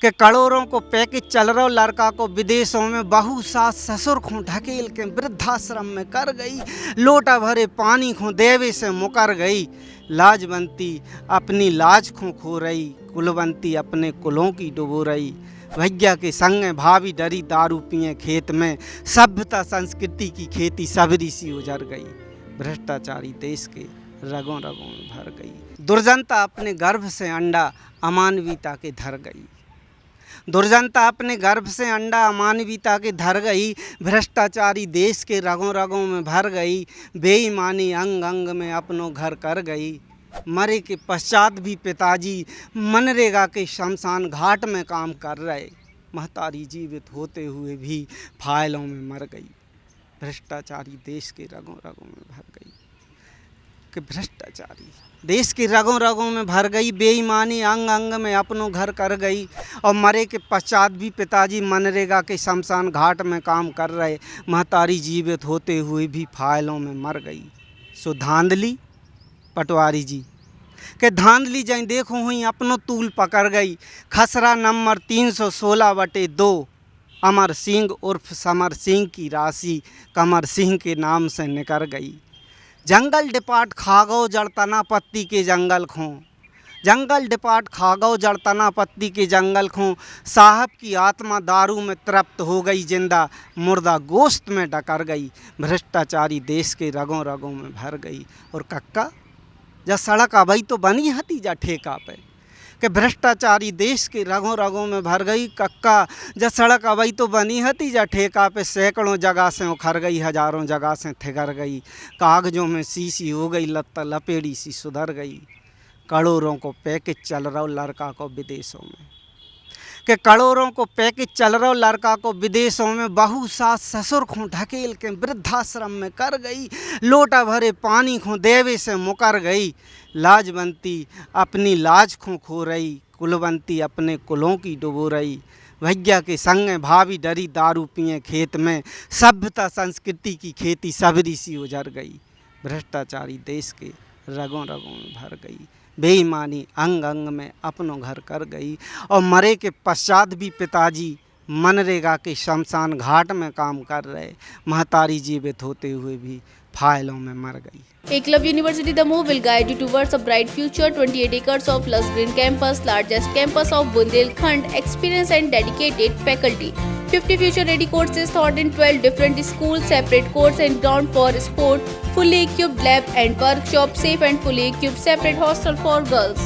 कि करोड़ों को पैकेज चल रहा लड़का को विदेशों में बहू सास ससुर खो ढकेल के वृद्धाश्रम में कर गई, लोटा भरे पानी खो देवे से मुकर गई, लाजवंती अपनी लाज खो रही, कुलवंती अपने कुलों की डुबो रही, भैया के संग भाभी डरी दारू पिए खेत में, सभ्यता संस्कृति की खेती सबरी सी उजर गई, भ्रष्टाचारी देश के रगों रगों में भर गई, दुर्जनता अपने गर्भ से अंडा अमानवीयता के धर गई, दुर्जनता अपने गर्भ से अंडा अमानवीयता के धर गई, भ्रष्टाचारी देश के रगों रगों में भर गई, बेईमानी अंग अंग में अपनों घर कर गई, मरे के पश्चात भी पिताजी मनरेगा के शमशान घाट में काम कर रहे, महतारी जीवित होते हुए भी फाइलों में मर गई, भ्रष्टाचारी देश के रगों रगों में भर गई, कि भ्रष्टाचारी देश के रगों रगों में भर गई, बेईमानी अंग अंग में अपनों घर कर गई, और मरे के पश्चात भी पिताजी मनरेगा के शमशान घाट में काम कर रहे, महतारी जीवित होते हुए भी फाइलों में मर गई। सो धांधली पटवारी जी के धांधली जाई देखो हुई अपनों तूल पकड़ गई, खसरा नंबर 316/2 अमर सिंह उर्फ समर सिंह की राशि कमर सिंह के नाम से निकर गई, जंगल डिपार्ट खागौ जड़तना पत्ती के जंगल खो, जंगल डिपार्ट खागौ जड़तना पत्ती के जंगल खो, साहब की आत्मा दारू में तृप्त हो गई जिंदा, मुर्दा गोश्त में डकर गई, भ्रष्टाचारी देश के रगों रगों में भर गई, और कक्का जब सड़क अबई तो बनी हती जा ठेका पे, कि भ्रष्टाचारी देश के रगों रगों में भर गई, कक्का जब सड़क अबई तो बनी हती जा ठेका पे, सैकड़ों जगह से उखर गई, हजारों जगह से ठिगर गई, कागजों में शीशी हो गई लत्ता लपेड़ी सी सुधर गई, करोड़ों को पैकेज चल रहा लड़का को विदेशों में, कि करोड़ों को पैकेज चल रहा लड़का को विदेशों में, बहू सास ससुर खो ढकेल के वृद्धाश्रम में कर गई, लोटा भरे पानी खो देवे से मुकर गई, लाजवंती अपनी लाज खो रही, कुलवंती अपने कुलों की डुबो रही, भैया के संग भाभी डरी दारू पिए खेत में, सभ्यता संस्कृति की खेती सबरी सी उजर गई, भ्रष्टाचारी देश के रगों रगों में भर गई, बेईमानी अंग अंग में अपनों घर कर गई, और मरे के पश्चात भी पिताजी मनरेगा के शमशान घाट में काम कर रहे, महतारी जीवित होते हुए भी फाइलों में मर गई। Eklavya University The Move will guide you towards a bright future. 28 acres of lush green campus, largest campus of Bundelkhand, experienced and dedicated faculty. 50 future-ready courses taught in 12 different schools, separate courts and ground for sport, fully equipped lab and workshop, safe and fully equipped separate hostel for girls.